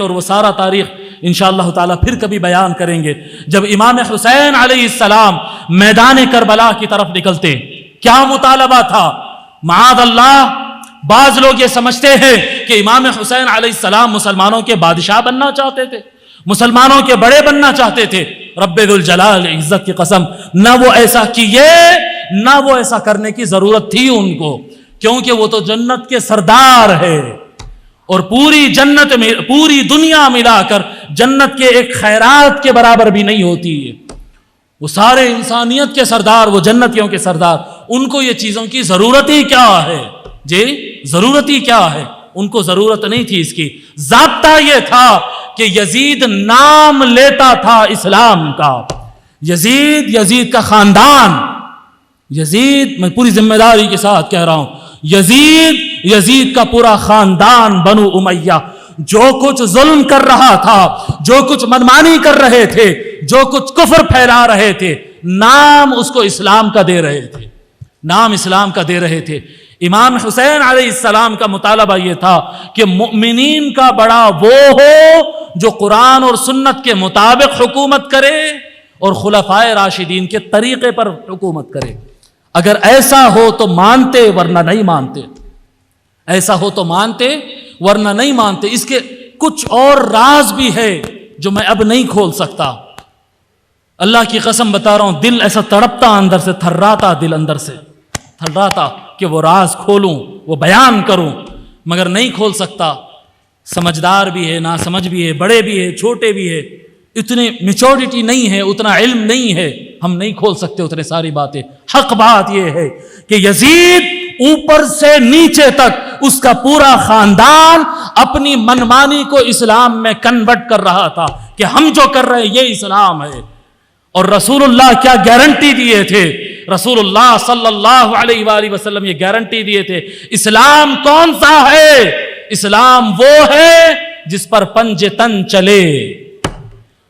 اور وہ سارا تاریخ انشاءاللہ تعالیٰ پھر کبھی بیان کریں گے. جب امام حسین علیہ السلام میدان کربلا کی طرف نکلتے کیا مطالبہ تھا؟ معاذ اللہ بعض لوگ یہ سمجھتے ہیں کہ امام حسین علیہ السلام مسلمانوں کے بادشاہ بننا چاہتے تھے، مسلمانوں کے بڑے بننا چاہتے تھے. رب ذوالجلال عزت کی قسم نہ وہ ایسا کیے نہ وہ ایسا کرنے کی ضرورت تھی ان کو، کیونکہ وہ تو جنت کے سردار ہے اور پوری جنت میں پوری دنیا ملا کر جنت کے ایک خیرات کے برابر بھی نہیں ہوتی ہے. وہ سارے انسانیت کے سردار، وہ جنتیوں کے سردار، ان کو یہ چیزوں کی ضرورت ہی کیا ہے؟ جی ضرورت ہی کیا ہے؟ ان کو ضرورت نہیں تھی اس کی. ضابطہ یہ تھا کہ یزید نام لیتا تھا اسلام کا، یزید کا خاندان، یزید میں پوری ذمہ داری کے ساتھ کہہ رہا ہوں، یزید کا پورا خاندان بنو امیہ جو کچھ ظلم کر رہا تھا، جو کچھ منمانی کر رہے تھے، جو کچھ کفر پھیلا رہے تھے، نام اس کو اسلام کا دے رہے تھے، نام اسلام کا دے رہے تھے. امام حسین علیہ السلام کا مطالبہ یہ تھا کہ مؤمنین کا بڑا وہ ہو جو قرآن اور سنت کے مطابق حکومت کرے اور خلفائے راشدین کے طریقے پر حکومت کرے. اگر ایسا ہو تو مانتے ورنہ نہیں مانتے، ایسا ہو تو مانتے ورنہ نہیں مانتے. اس کے کچھ اور راز بھی ہے جو میں اب نہیں کھول سکتا. اللہ کی قسم بتا رہا ہوں، دل ایسا تڑپتا اندر سے، تھراتا دل اندر سے تھراتا کہ وہ راز کھولوں، وہ بیان کروں، مگر نہیں کھول سکتا. سمجھدار بھی ہے، ناسمجھ بھی ہے، بڑے بھی ہے، چھوٹے بھی ہے، اتنی میچورٹی نہیں ہے، اتنا علم نہیں ہے، ہم نہیں کھول سکتے اتنے ساری باتیں. حق بات یہ ہے کہ یزید اوپر سے نیچے تک اس کا پورا خاندان اپنی منمانی کو اسلام میں کنورٹ کر رہا تھا کہ ہم جو کر رہے ہیں یہ اسلام ہے. اور رسول اللہ کیا گارنٹی دیے تھے؟ رسول اللہ صلی اللہ علیہ وآلہ وسلم یہ گارنٹی دیے تھے، اسلام کون سا ہے؟ اسلام وہ ہے جس پر پنج تن چلے،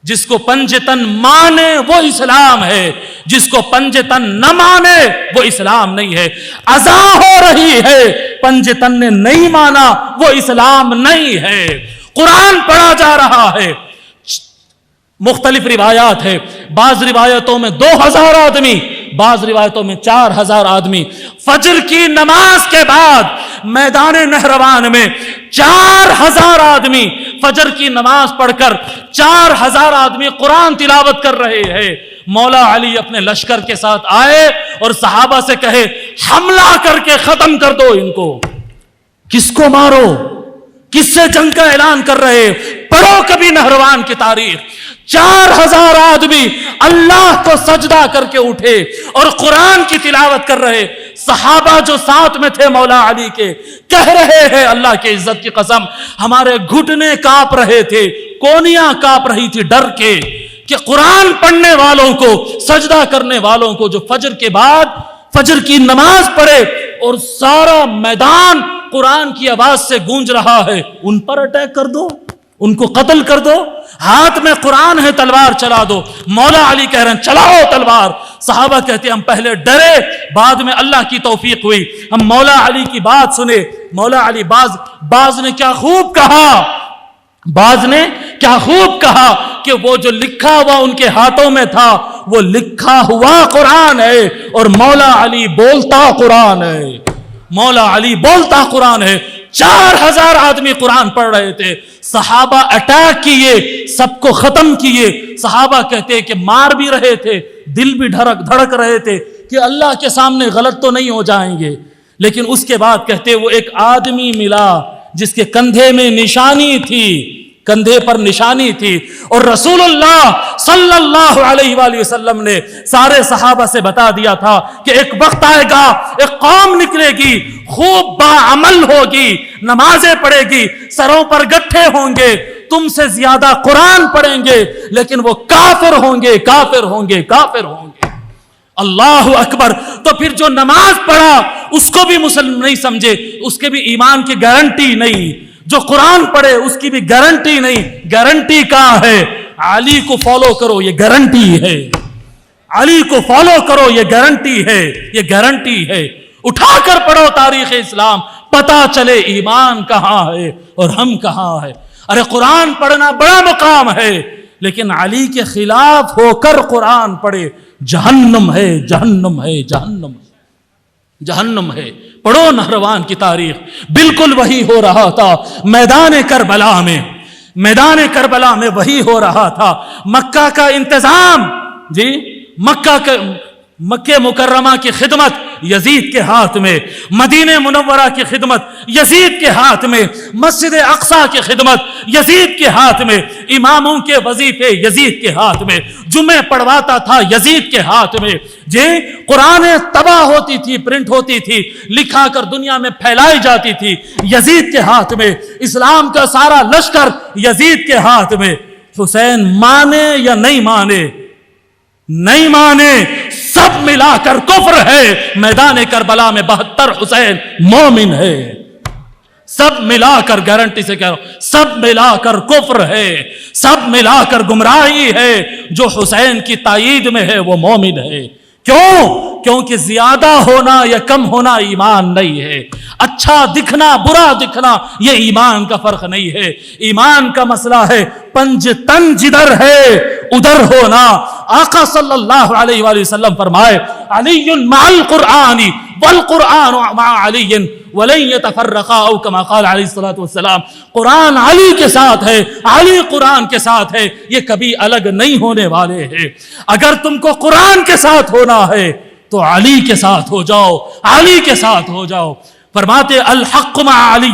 جس کو پنج تن مانے وہ اسلام ہے، جس کو پنج تن نہ مانے وہ اسلام نہیں ہے. ازا ہو رہی ہے، پنج تن نے نہیں مانا وہ اسلام نہیں ہے. قرآن پڑھا جا رہا ہے، مختلف روایات ہے، بعض روایتوں میں 2000 آدمی، بعض روایتوں میں 4000 آدمی. فجر کی نماز کے بعد میدان نہروان میں 4000 آدمی فجر کی نماز پڑھ کر 4000 آدمی قرآن تلاوت کر رہے ہیں. مولا علی اپنے لشکر کے ساتھ آئے اور صحابہ سے کہے حملہ کر کے ختم کر دو ان کو. کس کو مارو؟ کس سے جنگ کا اعلان کر رہے؟ پڑھو کبھی نہروان کی تاریخ. 4000 آدمی اللہ کو سجدہ کر کے اٹھے اور قرآن کی تلاوت کر رہے. صحابہ جو ساتھ میں تھے مولا علی کے کہہ رہے ہیں اللہ کی عزت کی قسم ہمارے گھٹنے کانپ رہے تھے، کونیاں کانپ رہی تھی ڈر کے کہ قرآن پڑھنے والوں کو، سجدہ کرنے والوں کو جو فجر کے بعد فجر کی نماز پڑھے اور سارا میدان قرآن کی آواز سے گونج رہا ہے، ان پر اٹیک کر دو، ان کو قتل کر دو. ہاتھ میں قرآن ہے، تلوار چلا دو. مولا علی کہہ رہے ہیں چلاؤ تلوار. صحابہ کہتے ہیں ہم پہلے ڈرے، بعد میں اللہ کی توفیق ہوئی، ہم مولا علی کی بات سنے. مولا علی باز نے کیا خوب کہا، باز نے کیا خوب کہا کہ وہ جو لکھا ہوا ان کے ہاتھوں میں تھا وہ لکھا ہوا قرآن ہے اور مولا علی بولتا قرآن ہے، مولا علی بولتا قرآن ہے. 4000 آدمی قرآن پڑھ رہے تھے. صحابہ اٹیک کیے، سب کو ختم کیے. صحابہ کہتے کہ مار بھی رہے تھے، دل بھی دھڑک رہے تھے کہ اللہ کے سامنے غلط تو نہیں ہو جائیں گے. لیکن اس کے بعد کہتے وہ ایک آدمی ملا جس کے کندھے میں نشانی تھی، کندھے پر نشانی تھی. اور رسول اللہ صلی اللہ علیہ وآلہ وسلم نے سارے صحابہ سے بتا دیا تھا کہ ایک وقت آئے گا، ایک قوم نکلے گی، خوب باعمل ہوگی، نمازیں پڑھے گی، سروں پر گٹھے ہوں گے، تم سے زیادہ قرآن پڑھیں گے، لیکن وہ کافر ہوں گے، کافر ہوں گے، کافر ہوں گے. اللہ اکبر. تو پھر جو نماز پڑھا اس کو بھی مسلم نہیں سمجھے، اس کے بھی ایمان کی گارنٹی نہیں. جو قرآن پڑھے اس کی بھی گارنٹی نہیں. گارنٹی کہاں ہے؟ علی کو فالو کرو، یہ گارنٹی ہے. علی کو فالو کرو، یہ گارنٹی ہے، یہ گارنٹی ہے. اٹھا کر پڑھو تاریخ اسلام، پتا چلے ایمان کہاں ہے اور ہم کہاں ہے. ارے قرآن پڑھنا بڑا مقام ہے، لیکن علی کے خلاف ہو کر قرآن پڑھے جہنم ہے، جہنم ہے، جہنم ہے، جہنم ہے۔ پڑھو نہروان کی تاریخ، بالکل وہی ہو رہا تھا میدان کربلا میں، میدان کربلا میں وہی ہو رہا تھا۔ مکہ کا انتظام، جی مکہ مکرمہ کی خدمت یزید کے ہاتھ میں، مدینہ منورہ کی خدمت یزید کے ہاتھ میں، مسجد اقصی کی خدمت یزید کے ہاتھ میں، اماموں کے وظیفے یزید کے ہاتھ میں، جمعے پڑھواتا تھا یزید کے ہاتھ میں، جی قرآن تباہ ہوتی تھی، پرنٹ ہوتی تھی، لکھا کر دنیا میں پھیلائی جاتی تھی یزید کے ہاتھ میں، اسلام کا سارا لشکر یزید کے ہاتھ میں۔ حسین مانے یا نہیں مانے، نہیں مانے، سب ملا کر کفر ہے۔ میدان کربلا میں 72 حسین مومن ہے، سب ملا کر، گارنٹی سے کہہ رہا ہوں، سب ملا کر کفر ہے، سب ملا کر گمراہی ہے۔ جو حسین کی تائید میں ہے وہ مومن ہے۔ کیوں؟ کیونکہ زیادہ ہونا یا کم ہونا ایمان نہیں ہے، اچھا دکھنا برا دکھنا یہ ایمان کا فرق نہیں ہے۔ ایمان کا مسئلہ ہے پنج تن جدھر ہے ادھر ہونا۔ آقا صلی اللہ علیہ وآلہ وسلم فرمائے علی مع القرآن والقرآن مع علی ولن يتفرقا، او کما قال علیہ الصلوۃ والسلام، قرآن علی کے ساتھ ہے، علی قرآن کے ساتھ ہے، یہ کبھی الگ نہیں ہونے والے ہیں۔ اگر تم کو قرآن کے ساتھ ہونا ہے تو علی کے ساتھ ہو جاؤ، علی کے ساتھ ہو جاؤ۔ فرماتے الحق مع علی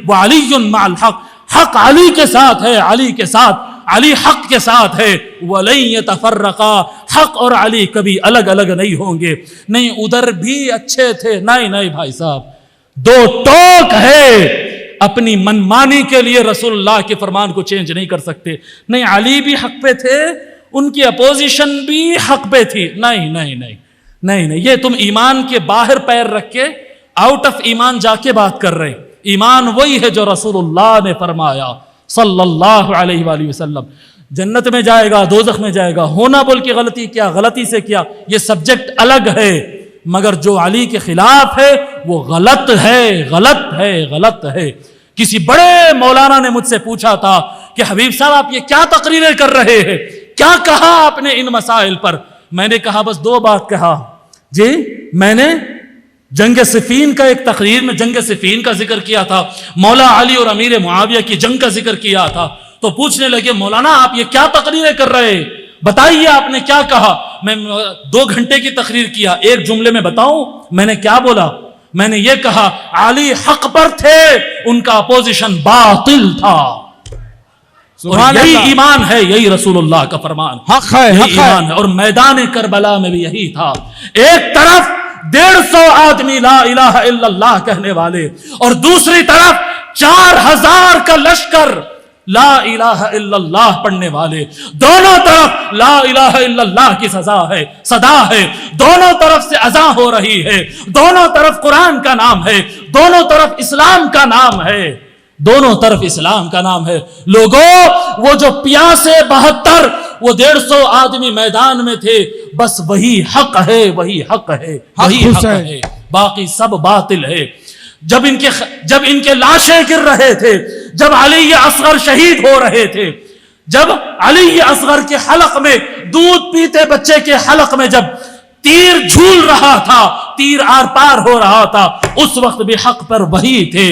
وعلی مع الحق، حق علی کے ساتھ ہے، علی کے ساتھ، علی حق کے ساتھ ہے۔ وَلَن يَتَفَرَّقَا، حق اور علی کبھی الگ الگ نہیں ہوں گے۔ نہیں ادھر بھی اچھے تھے، نہیں نہیں بھائی صاحب، دو ٹوک ہے، اپنی منمانی کے لیے رسول اللہ کے فرمان کو چینج نہیں کر سکتے۔ نہیں علی بھی حق پہ تھے، ان کی اپوزیشن بھی حق پہ تھی، نہیں نہیں نہیں نہیں نہیں، یہ تم ایمان کے باہر پیر رکھ کے آؤٹ آف ایمان جا کے بات کر رہے۔ ایمان وہی ہے جو رسول اللہ نے فرمایا صلی اللہ علیہ وآلہ وسلم، جنت میں جائے گا دوزخ میں جائے گا، ہونا بول کے غلطی کیا، غلطی سے کیا، یہ سبجیکٹ الگ ہے، مگر جو علی کے خلاف ہے وہ غلط ہے، غلط ہے، غلط ہے۔ کسی بڑے مولانا نے مجھ سے پوچھا تھا کہ حبیب صاحب آپ یہ کیا تقریریں کر رہے ہیں، کیا کہا آپ نے ان مسائل پر؟ میں نے کہا بس دو بات کہا جی، میں نے جنگ صفین کا ایک تقریر میں جنگ صفین کا ذکر کیا تھا، مولا علی اور امیر معاویہ کی جنگ کا ذکر کیا تھا، تو پوچھنے لگے مولانا آپ یہ کیا تقریریں کر رہے، بتائیے آپ نے کیا کہا؟ میں 2 گھنٹے کی تقریر کیا، ایک جملے میں بتاؤں میں نے کیا بولا؟ میں نے یہ کہا علی حق پر تھے، ان کا اپوزیشن باطل تھا، اور یہی ایمان ہے، یہی رسول اللہ کا فرمان، حق ہے، یہی حق ہے۔ ایمان ہے۔ اور میدان کربلا میں بھی یہی تھا، ایک طرف 150 آدمی لا الہ الا اللہ کہنے والے، اور دوسری طرف 4000 کا لشکر لا الہ الا اللہ پڑھنے والے، دونوں طرف لا الہ الا اللہ کی صدا ہے، دونوں طرف سے اذان ہو رہی ہے، دونوں طرف قرآن کا نام ہے، دونوں طرف اسلام کا نام ہے، دونوں طرف اسلام کا نام ہے۔ لوگوں وہ جو پیاسے 72 وہ 150 آدمی میدان میں تھے، بس وہی حق ہے، وہی حق ہے، وہی حق ہے، باقی سب باطل ہے۔ جب ان کے لاشیں گر رہے تھے، جب علی اصغر شہید ہو رہے تھے، جب علی اصغر کے حلق میں، دودھ پیتے بچے کے حلق میں جب تیر جھول رہا تھا، تیر آر پار ہو رہا تھا، اس وقت بھی حق پر وہی تھے۔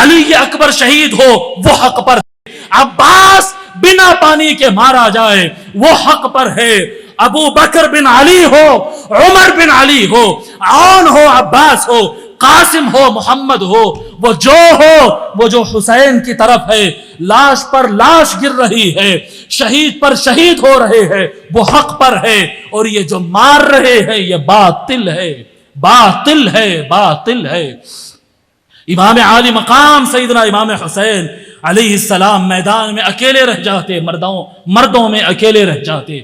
علی اکبر شہید ہو وہ حق پر تھے، عباس بنا پانی کے مارا جائے وہ حق پر ہے، ابو بکر بن علی ہو، عمر بن علی ہو، عون ہو، عباس ہو، قاسم ہو، محمد ہو، وہ جو حسین کی طرف ہے، لاش پر لاش گر رہی ہے، شہید پر شہید ہو رہے ہیں، وہ حق پر ہے، اور یہ جو مار رہے ہیں یہ باطل ہے، باطل ہے، باطل ہے۔ امام عالی مقام سیدنا امام حسین علیہ السلام میدان میں اکیلے رہ جاتے، مردوں میں اکیلے رہ جاتے،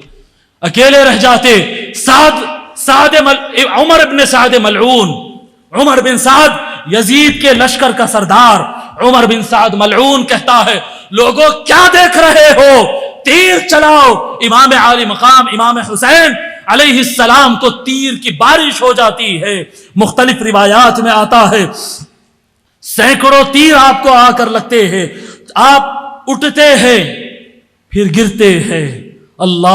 عمر بن سعد ملعون، عمر بن سعد یزید کے لشکر کا سردار، عمر بن سعد ملعون کہتا ہے لوگوں کیا دیکھ رہے ہو، تیر چلاؤ۔ امام عالی مقام امام حسین علیہ السلام کو تیر کی بارش ہو جاتی ہے، مختلف روایات میں آتا ہے سینکڑوں تیر آپ کو آ کر لگتے ہیں، آپ اٹھتے ہیں پھر گرتے ہیں. اللہ